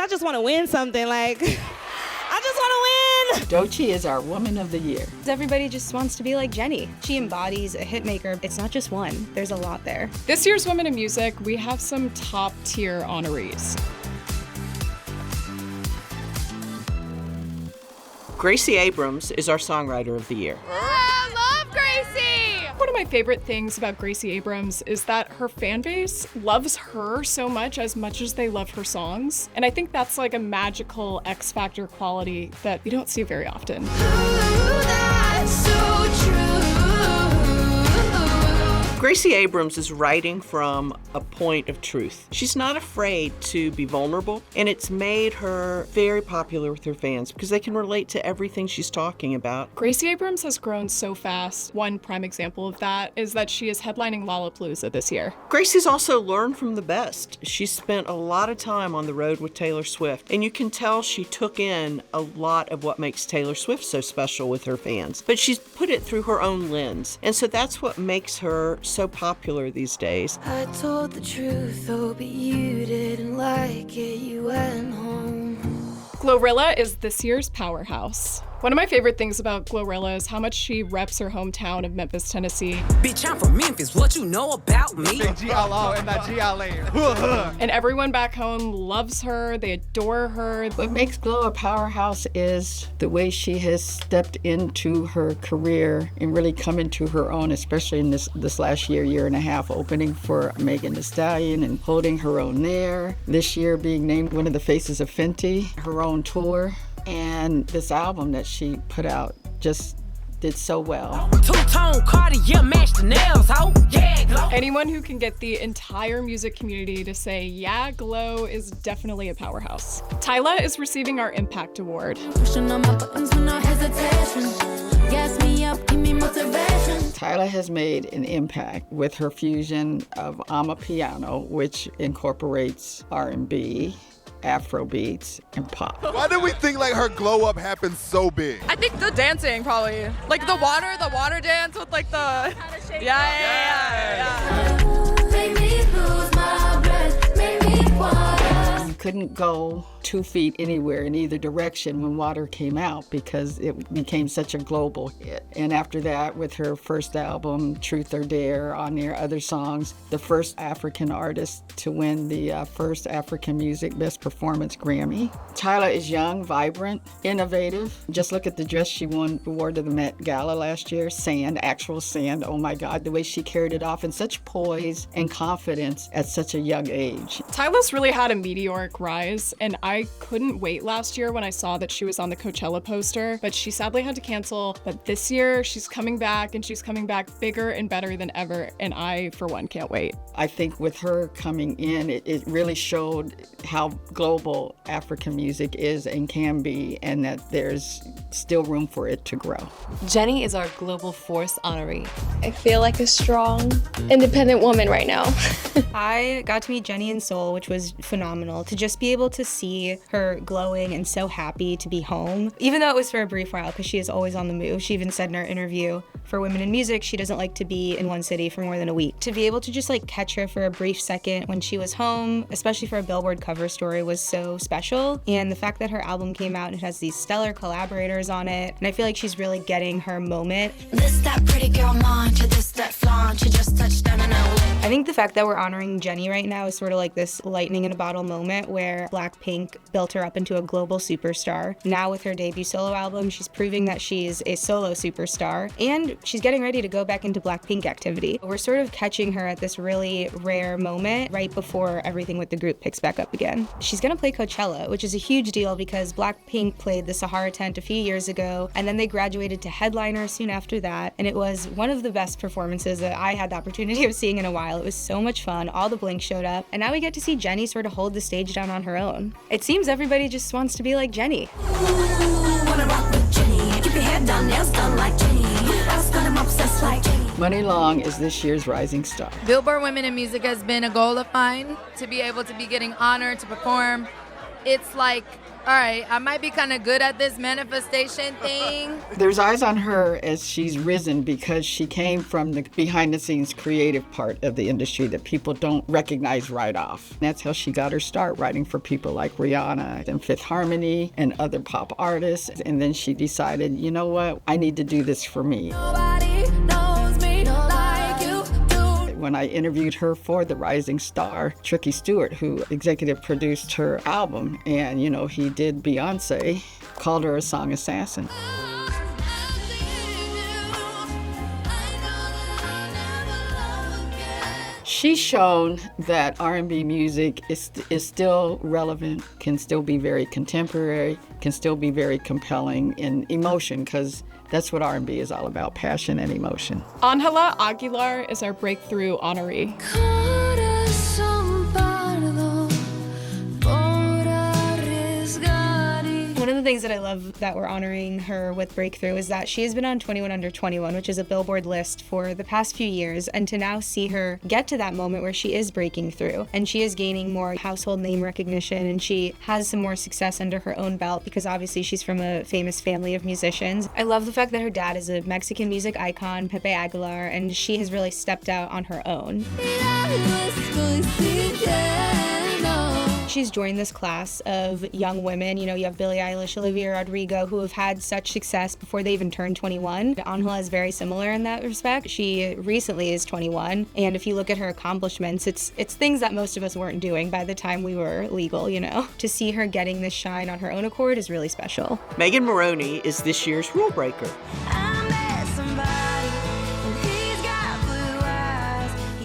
I just want to win something. Like, I just want to win. Doechii is our Woman of the Year. Everybody just wants to be like Jennie. She embodies a hitmaker. It's not just one. There's a lot there. This year's Women in Music, we have some top-tier honorees. Gracie Abrams is our Songwriter of the Year. I love Gracie! One of my favorite things about Gracie Abrams is that her fan base loves her so much as they love her songs. And I think that's like a magical X Factor quality that you don't see very often. Ooh, that's so true. Gracie Abrams is writing from a point of truth. She's not afraid to be vulnerable, and it's made her very popular with her fans because they can relate to everything she's talking about. Gracie Abrams has grown so fast. One prime example of that is that she is headlining Lollapalooza this year. Gracie's also learned from the best. She spent a lot of time on the road with Taylor Swift, and you can tell she took in a lot of what makes Taylor Swift so special with her fans. But she's put it through her own lens, and so that's what makes her so popular these days. I told the truth, oh, but you didn't like it, you went home. Glorilla is this year's Powerhouse. One of my favorite things about Glorilla is how much she reps her hometown of Memphis, Tennessee. Bitch, I'm from Memphis. What you know about me? And everyone back home loves her. They adore her. What makes Glow a powerhouse is the way she has stepped into her career and really come into her own, especially in this last year and a half, opening for Megan Thee Stallion and holding her own there. This year being named one of the faces of Fenty, her own tour. And this album that she put out just did so well. Two-tone Cartier matched the nails, ho. Yeah, Glow. Anyone who can get the entire music community to say, yeah, Glow is definitely a powerhouse. Tyla is receiving our Impact Award. Pushing on my buttons with no hesitation. Gas me up, give me motivation. Tyla has made an impact with her fusion of Amapiano, which incorporates R&B, Afro beats, and pop. Why did we think like her glow up happened so big? I think the dancing probably. Like the water dance with like the yeah. Make me lose my breath, make me water. You couldn't go 2 feet anywhere in either direction when Water came out because it became such a global hit. And after that, with her first album, Truth or Dare, on their other songs, the first African artist to win the first African Music Best Performance Grammy. Tyla is young, vibrant, innovative. Just look at the dress she wore to the Met Gala last year. Sand, actual sand. Oh my God, the way she carried it off in such poise and confidence at such a young age. Tyla's really had a meteoric rise, and I couldn't wait last year when I saw that she was on the Coachella poster, but she sadly had to cancel. But this year, she's coming back, and she's coming back bigger and better than ever, and I, for one, can't wait. I think with her coming in, it really showed how global African music is and can be, and that there's still room for it to grow. JENNIE is our Global Force honoree. I feel like a strong, independent woman right now. I got to meet JENNIE in Seoul, which was phenomenal. To just be able to see her glowing and so happy to be home, even though it was for a brief while, because she is always on the move. She even said in her interview, for Women in Music, she doesn't like to be in one city for more than a week. To be able to just like catch her for a brief second when she was home, especially for a Billboard cover story, was so special. And the fact that her album came out and it has these stellar collaborators on it, and I feel like she's really getting her moment. This that pretty girl mantra, this that flaunt, you just touched down in LA. I think the fact that we're honoring JENNIE right now is sort of like this lightning in a bottle moment where Blackpink built her up into a global superstar. Now with her debut solo album, she's proving that she's a solo superstar, and she's getting ready to go back into Blackpink activity. We're sort of catching her at this really rare moment right before everything with the group picks back up again. She's gonna play Coachella, which is a huge deal because Blackpink played the Sahara tent a few years ago, and then they graduated to headliner soon after that, and it was one of the best performances that I had the opportunity of seeing in a while. It was so much fun. All the Blink showed up, and now we get to see JENNIE sort of hold the stage down on her own. It seems everybody just wants to be like JENNIE. Wanna rock with JENNIE. Keep your head done, nails done like JENNIE. Ask God, I'm obsessed like JENNIE. Money Long is this year's rising star. Billboard Women in Music has been a goal of mine to be able to be getting honored to perform it's like, all right, I might be kind of good at this manifestation thing. There's eyes on her as she's risen because she came from the behind-the-scenes creative part of the industry that people don't recognize right off. That's how she got her start, writing for people like Rihanna and Fifth Harmony and other pop artists. And then she decided, you know what, I need to do this for me. Nobody knows me like you do. When I interviewed her for The Rising Star, Tricky Stewart, who executive produced her album, and you know, he did Beyonce, called her a song assassin. She's shown that R&B music is still relevant, can still be very contemporary, can still be very compelling in emotion, because that's what R&B is all about, passion and emotion. Angela Aguilar is our breakthrough honoree. One of the things that I love that we're honoring her with Breakthrough is that she has been on 21 Under 21, which is a Billboard list for the past few years, and to now see her get to that moment where she is breaking through and she is gaining more household name recognition and she has some more success under her own belt because obviously she's from a famous family of musicians. I love the fact that her dad is a Mexican music icon, Pepe Aguilar, and she has really stepped out on her own. She's joined this class of young women. You know, you have Billie Eilish, Olivia Rodrigo, who have had such success before they even turned 21. Angela is very similar in that respect. She recently is 21, and if you look at her accomplishments, it's things that most of us weren't doing by the time we were legal, you know. To see her getting this shine on her own accord is really special. Megan Moroney is this year's rule breaker.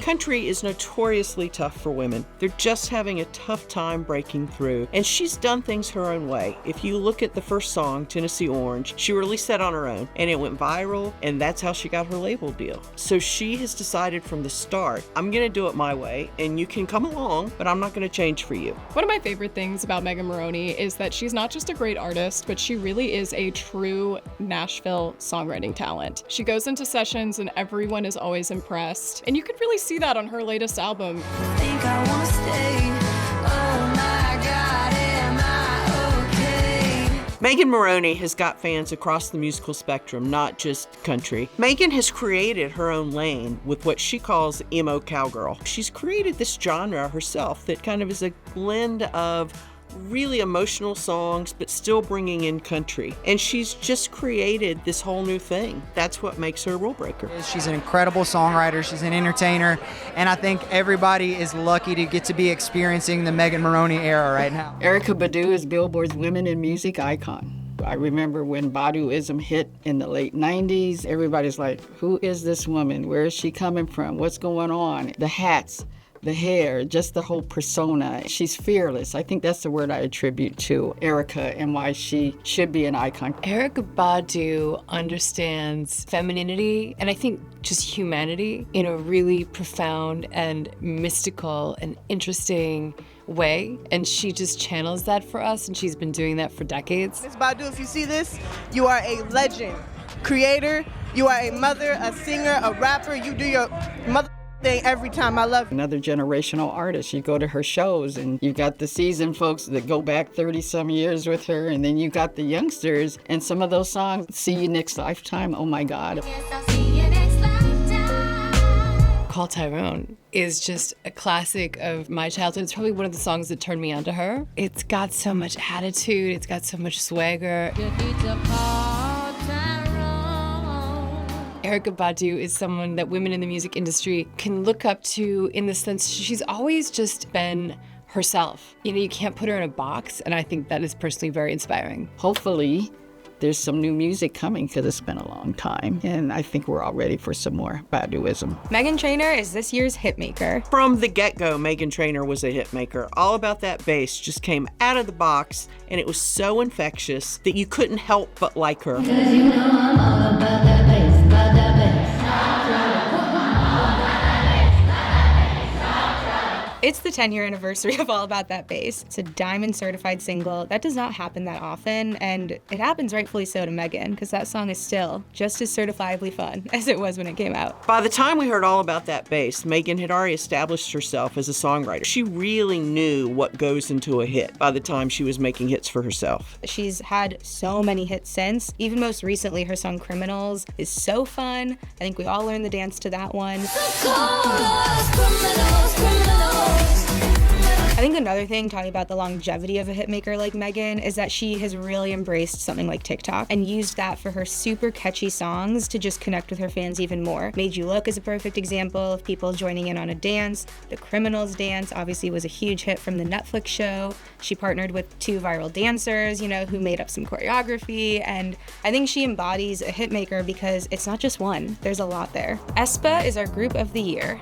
Country is notoriously tough for women. They're just having a tough time breaking through, and she's done things her own way. If you look at the first song, Tennessee Orange, she released that on her own, and it went viral, and that's how she got her label deal. So she has decided from the start, I'm gonna do it my way, and you can come along, but I'm not gonna change for you. One of my favorite things about Megan Moroney is that she's not just a great artist, but she really is a true Nashville songwriting talent. She goes into sessions and everyone is always impressed, and you could really see that on her latest album. Think I wanna stay. Oh my God, am I okay? Megan Moroney has got fans across the musical spectrum, not just country. Megan has created her own lane with what she calls emo cowgirl. She's created this genre herself that kind of is a blend of really emotional songs, but still bringing in country. And she's just created this whole new thing. That's what makes her a rule breaker. She's an incredible songwriter. She's an entertainer. And I think everybody is lucky to get to be experiencing the Megan Moroney era right now. Erykah Badu is Billboard's Women in Music icon. I remember when Baduism hit in the late 90s, everybody's like, who is this woman? Where is she coming from? What's going on? The hats, the hair, just the whole persona. She's fearless. I think that's the word I attribute to Erykah and why she should be an icon. Erykah Badu understands femininity and I think just humanity in a really profound and mystical and interesting way, and she just channels that for us, and she's been doing that for decades. Miss Badu, if you see this, you are a legend, creator, you are a mother, a singer, a rapper, you do your mother thing every time. I love you. Another generational artist. You go to her shows and you got the seasoned folks that go back 30 some years with her, and then you got the youngsters, and some of those songs, See You Next Lifetime, oh my God. Call Tyrone is just a classic of my childhood. It's probably one of the songs that turned me onto her. It's got so much attitude, it's got so much swagger. Erykah Badu is someone that women in the music industry can look up to in the sense she's always just been herself. You know, you can't put her in a box, and I think that is personally very inspiring. Hopefully, there's some new music coming because it's been a long time, and I think we're all ready for some more Baduism. Meghan Trainor is this year's Hitmaker. From the get-go, Meghan Trainor was a hitmaker. All About That Bass just came out of the box, and it was so infectious that you couldn't help but like her. 'Cause you know I'm all about that bass, about that bass. It's the 10-year anniversary of All About That Bass. It's a diamond certified single. That does not happen that often, and it happens rightfully so to Megan, because that song is still just as certifiably fun as it was when it came out. By the time we heard All About That Bass, Megan had already established herself as a songwriter. She really knew what goes into a hit by the time she was making hits for herself. She's had so many hits since. Even most recently, her song Criminals is so fun. I think we all learned the dance to that one. I think another thing, talking about the longevity of a hitmaker like Megan, is that she has really embraced something like TikTok and used that for her super catchy songs to just connect with her fans even more. Made You Look is a perfect example of people joining in on a dance. The Criminals dance obviously was a huge hit from the Netflix show. She partnered with 2 viral dancers, who made up some choreography, and I think she embodies a hitmaker because it's not just one, there's a lot there. aespa is our group of the year.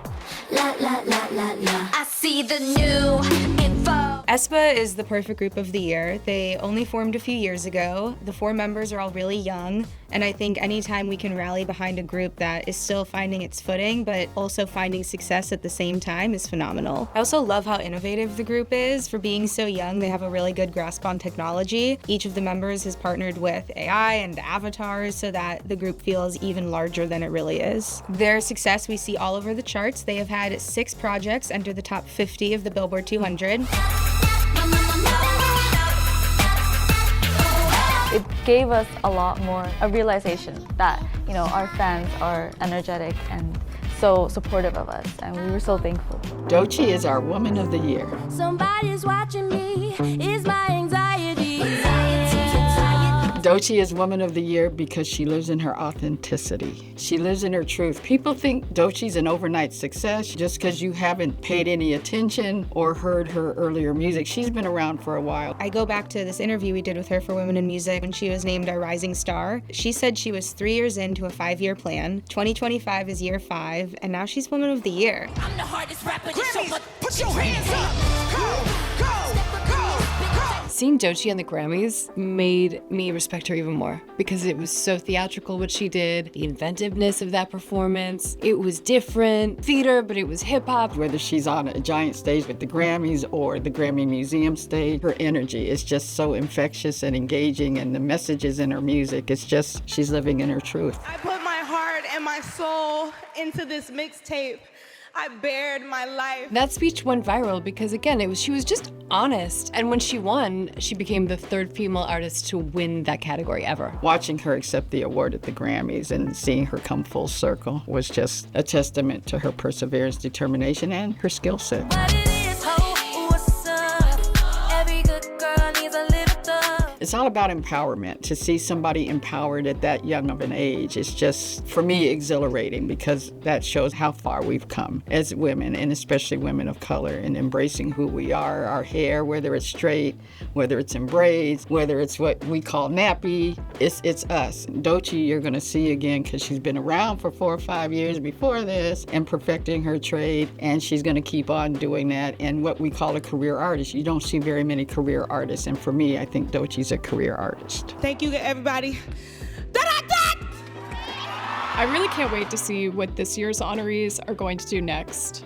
La la la la la. I see the new info. aespa is the perfect group of the year. They only formed a few years ago. The 4 members are all really young, and I think anytime we can rally behind a group that is still finding its footing, but also finding success at the same time is phenomenal. I also love how innovative the group is. For being so young, they have a really good grasp on technology. Each of the members has partnered with AI and avatars so that the group feels even larger than it really is. Their success we see all over the charts. They have had 6 projects enter the top 50 of the Billboard 200. It gave us a lot more, a realization that, our fans are energetic and so supportive of us, and we were so thankful. Doechii is our Woman of the Year. Somebody's watching me, is my anxiety. Doechii is Woman of the Year because she lives in her authenticity. She lives in her truth. People think Doechii's an overnight success just because you haven't paid any attention or heard her earlier music. She's been around for a while. I go back to this interview we did with her for Women in Music when she was named our Rising Star. She said she was 3 years into a 5-year plan. 2025 is year 5, and now she's Woman of the Year. I'm the hardest rapper. Grammys, put your hands up. Go. Seeing Doechii on the Grammys made me respect her even more because it was so theatrical what she did, the inventiveness of that performance. It was different theater, but it was hip hop. Whether she's on a giant stage with the Grammys or the Grammy Museum stage, her energy is just so infectious and engaging, and the messages in her music, it's just, she's living in her truth. I put my heart and my soul into this mixtape. I bared my life. That speech went viral because, again, she was just honest. And when she won, she became the 3rd female artist to win that category ever. Watching her accept the award at the Grammys and seeing her come full circle was just a testament to her perseverance, determination, and her skill set. It's all about empowerment. To see somebody empowered at that young of an age is just, for me, exhilarating because that shows how far we've come as women, and especially women of color, in embracing who we are, our hair, whether it's straight, whether it's in braids, whether it's what we call nappy, it's us. Doechii you're gonna see again because she's been around for 4 or 5 years before this and perfecting her trade, and she's gonna keep on doing that. And what we call a career artist, you don't see very many career artists, and for me, I think Doechii's a career artist. Thank you, everybody. I really can't wait to see what this year's honorees are going to do next.